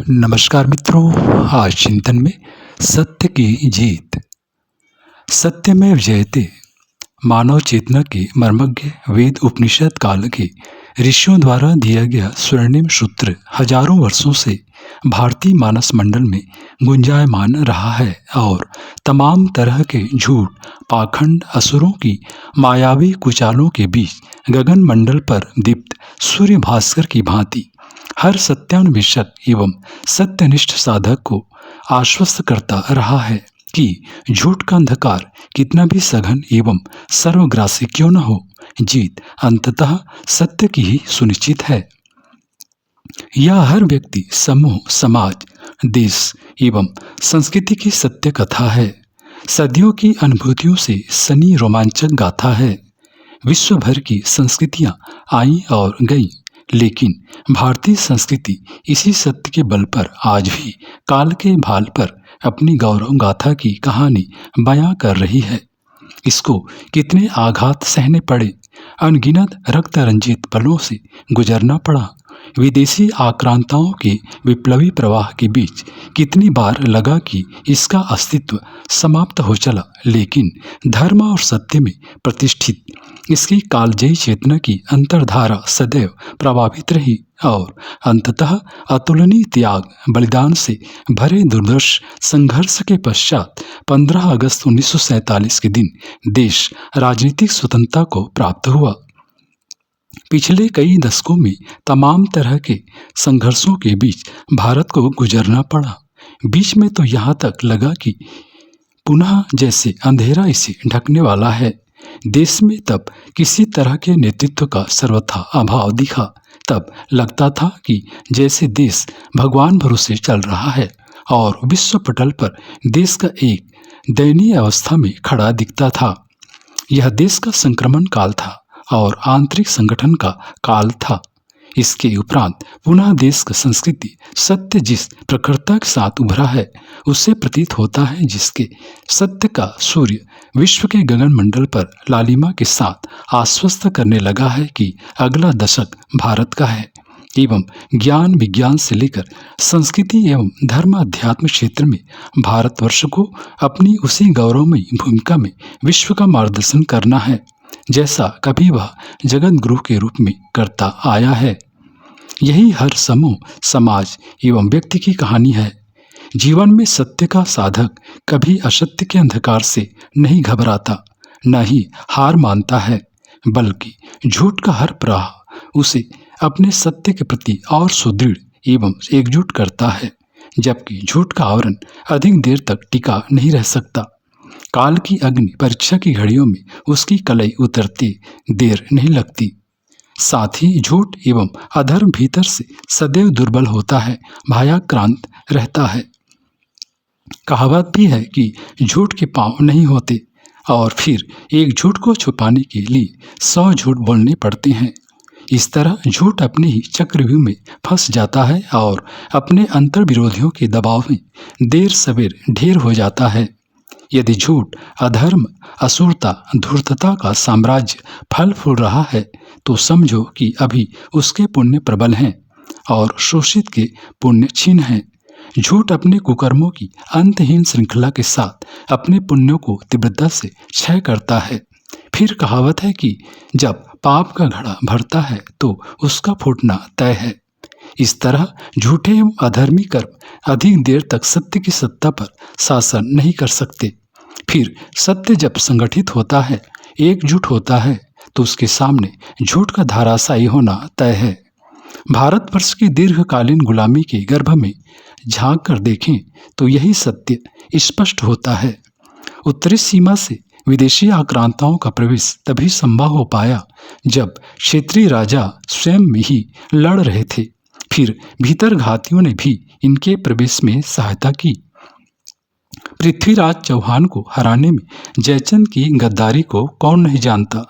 नमस्कार मित्रों। आज चिंतन में सत्य की जीत। सत्यमेव जयते। मानव चेतना के मर्मज्ञ वेद उपनिषद काल के ऋषियों द्वारा दिया गया स्वर्णिम सूत्र हजारों वर्षों से भारतीय मानस मंडल में गुंजायमान रहा है और तमाम तरह के झूठ, पाखंड, असुरों की मायावी कुचालों के बीच गगन मंडल पर दीप्त सूर्य भास्कर की भांति हर सत्यान्वेषक एवं सत्यनिष्ठ साधक को आश्वस्त करता रहा है कि झूठ का अंधकार कितना भी सघन एवं सर्वग्रासी क्यों न हो, जीत अंततः सत्य की ही सुनिश्चित है। यह हर व्यक्ति, समूह, समाज, देश एवं संस्कृति की सत्य कथा है। सदियों की अनुभूतियों से सनी रोमांचक गाथा है। विश्व भर की संस्कृतियां आई और गईं, लेकिन भारतीय संस्कृति इसी सत्य के बल पर आज भी काल के भाल पर अपनी गौरव गाथा की कहानी बयां कर रही है। इसको कितने आघात सहने पड़े, अनगिनत रक्त रंजित पलों से गुजरना पड़ा, विदेशी आक्रांताओं के विप्लवी प्रवाह के बीच कितनी बार लगा कि इसका अस्तित्व समाप्त हो चला, लेकिन धर्म और सत्य में प्रतिष्ठित इसकी कालजयी चेतना की अंतर्धारा सदैव प्रभावित रही और अंततः अतुलनीय त्याग बलिदान से भरे दुर्धर्ष संघर्ष के पश्चात 15 अगस्त 1947 के दिन देश राजनीतिक स्वतंत्रता को प्राप्त हुआ। पिछले कई दशकों में तमाम तरह के संघर्षों के बीच भारत को गुजरना पड़ा। बीच में तो यहाँ तक लगा कि पुनः जैसे अंधेरा इसे ढकने वाला है। देश में तब किसी तरह के नेतृत्व का सर्वथा अभाव दिखा। तब लगता था कि जैसे देश भगवान भरोसे चल रहा है और विश्व पटल पर देश का एक दयनीय अवस्था में खड़ा दिखता था। यह देश का संक्रमण काल था और आंतरिक संगठन का काल था। इसके उपरांत पुनः देश का संस्कृति सत्य जिस प्रखरता के साथ उभरा है, उससे प्रतीत होता है जिसके सत्य का सूर्य विश्व के गगन मंडल पर लालिमा के साथ आश्वस्त करने लगा है कि अगला दशक भारत का है एवं ज्ञान विज्ञान से लेकर संस्कृति एवं धर्म अध्यात्म क्षेत्र में भारतवर्ष को अपनी उसी गौरवमयी भूमिका में विश्व का मार्गदर्शन करना है, जैसा कभी वह जगत गुरु के रूप में करता आया है। यही हर समूह, समाज एवं व्यक्ति की कहानी है। जीवन में सत्य का साधक कभी असत्य के अंधकार से नहीं घबराता, न ही हार मानता है, बल्कि झूठ का हर प्रहार उसे अपने सत्य के प्रति और सुदृढ़ एवं एकजुट करता है, जबकि झूठ का आवरण अधिक देर तक टिका नहीं रह सकता। काल की अग्नि परीक्षा की घड़ियों में उसकी कलई उतरती देर नहीं लगती। साथ ही झूठ एवं अधर्म भीतर से सदैव दुर्बल होता है, भयाक्रांत रहता है। कहावत भी है कि झूठ के पांव नहीं होते और फिर एक झूठ को छुपाने के लिए 100 झूठ बोलने पड़ते हैं। इस तरह झूठ अपने ही चक्रव्यूह में फंस जाता है और अपने अंतर विरोधियों के दबाव में देर सवेर ढेर हो जाता है। यदि झूठ, अधर्म, असुरता, धूर्तता का साम्राज्य फल फूल रहा है, तो समझो कि अभी उसके पुण्य प्रबल हैं और शोषित के पुण्य क्षीण हैं। झूठ अपने कुकर्मों की अंतहीन श्रृंखला के साथ अपने पुण्यों को तीव्रता से क्षय करता है। फिर कहावत है कि जब पाप का घड़ा भरता है तो उसका फूटना तय है। इस तरह झूठे एवं अधर्मी कर्म अधिक देर तक सत्य की सत्ता पर शासन नहीं कर सकते। फिर सत्य जब संगठित होता है, एकजुट होता है, तो उसके सामने झूठ का धाराशायी होना तय है। भारतवर्ष की दीर्घकालीन गुलामी के गर्भ में झांक कर देखें तो यही सत्य स्पष्ट होता है। उत्तरी सीमा से विदेशी आक्रांताओं का प्रवेश तभी संभव हो पाया जब क्षेत्रीय राजा स्वयं में ही लड़ रहे थे। फिर भीतर घातियों ने भी इनके प्रवेश में सहायता की। पृथ्वीराज चौहान को हराने में जयचंद की गद्दारी को कौन नहीं जानता।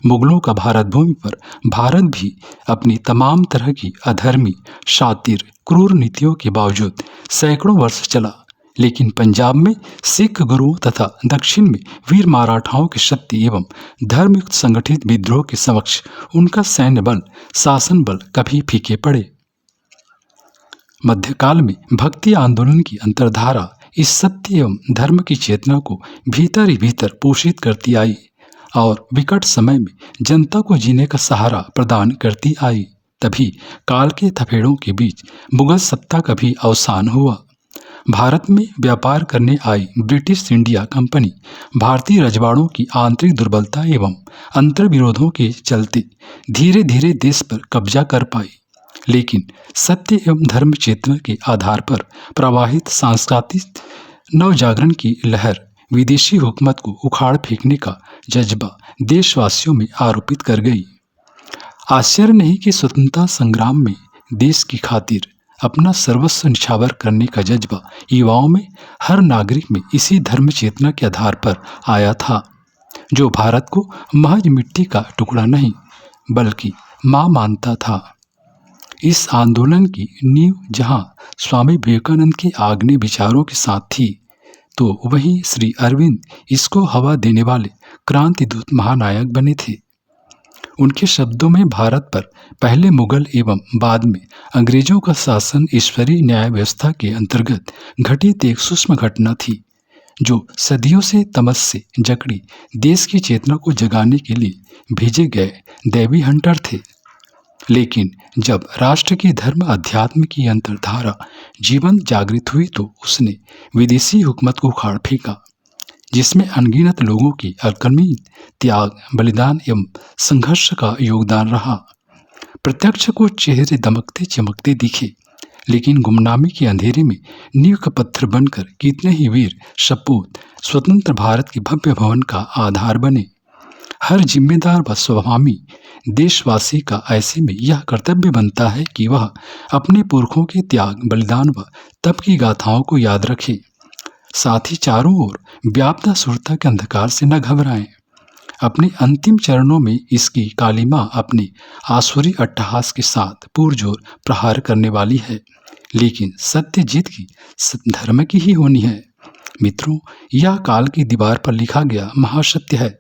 मुगलों का भारत भूमि पर भारत भी अपनी तमाम तरह की अधर्मी, शातिर, क्रूर नीतियों के बावजूद सैकड़ों वर्ष चला, लेकिन पंजाब में सिख गुरुओं तथा दक्षिण में वीर मराठाओं की शक्ति एवं धर्मयुक्त संगठित विद्रोह के समक्ष उनका सैन्य बल, शासन बल कभी फीके पड़े। मध्यकाल में भक्ति आंदोलन की अंतर्धारा इस सत्य एवं धर्म की चेतना को भीतर ही भीतर पोषित करती आई और विकट समय में जनता को जीने का सहारा प्रदान करती आई। तभी काल के थपेड़ों के बीच मुगल सत्ता का भी अवसान हुआ। भारत में व्यापार करने आई ब्रिटिश इंडिया कंपनी भारतीय रजवाड़ों की आंतरिक दुर्बलता एवं अंतर्विरोधों के चलते धीरे धीरे देश पर कब्जा कर पाई, लेकिन सत्य एवं धर्म चेतना के आधार पर प्रवाहित सांस्कृतिक नवजागरण की लहर विदेशी हुकूमत को उखाड़ फेंकने का जज्बा देशवासियों में आरोपित कर गई। आश्चर्य नहीं कि स्वतंत्रता संग्राम में देश की खातिर अपना सर्वस्व निछावर करने का जज्बा युवाओं में, हर नागरिक में इसी धर्म चेतना के आधार पर आया था, जो भारत को महज मिट्टी का टुकड़ा नहीं बल्कि मां मानता था। इस आंदोलन की नींव जहां स्वामी विवेकानंद के आग्नेय विचारों के साथ थी, तो वहीं श्री अरविंद इसको हवा देने वाले क्रांति दूत महानायक बने थे। उनके शब्दों में भारत पर पहले मुगल एवं बाद में अंग्रेजों का शासन ईश्वरीय न्याय व्यवस्था के अंतर्गत घटित एक सूक्ष्म घटना थी, जो सदियों से तमस से जकड़ी देश की चेतना को जगाने के लिए भेजे गए दैवी हंटर थे। लेकिन जब राष्ट्र की धर्म अध्यात्म की अंतर्धारा जीवंत जागृत हुई, तो उसने विदेशी हुकूमत को उखाड़ फेंका, जिसमें अनगिनत लोगों की अकर्मणी त्याग, बलिदान एवं संघर्ष का योगदान रहा। प्रत्यक्ष को चेहरे दमकते चमकते दिखे, लेकिन गुमनामी के अंधेरे में नींव का पत्थर बनकर कितने ही वीर सपूत स्वतंत्र भारत के भव्य भवन का आधार बने। हर जिम्मेदार व स्वाभिमानी देशवासी का ऐसे में यह कर्तव्य बनता है कि वह अपने पुरखों के त्याग, बलिदान व तप की गाथाओं को याद रखे, साथ ही चारों ओर व्याप्त असुरता के अंधकार से न घबराएं। अपने अंतिम चरणों में इसकी कालिमा अपने आसुरी अट्टहास के साथ पुरजोर प्रहार करने वाली है, लेकिन सत्य जीत की धर्म की ही होनी है। मित्रों, यह काल की दीवार पर लिखा गया महासत्य है,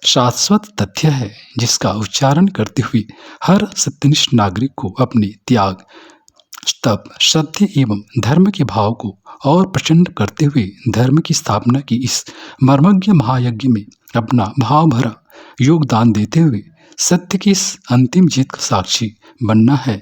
शाश्वत तथ्य है, जिसका उच्चारण करते हुए हर सत्यनिष्ठ नागरिक को अपने त्याग, तप, सत्य एवं धर्म के भाव को और प्रचंड करते हुए धर्म की स्थापना की इस मर्मज्ञ महायज्ञ में अपना भाव भरा योगदान देते हुए सत्य की इस अंतिम जीत का साक्षी बनना है।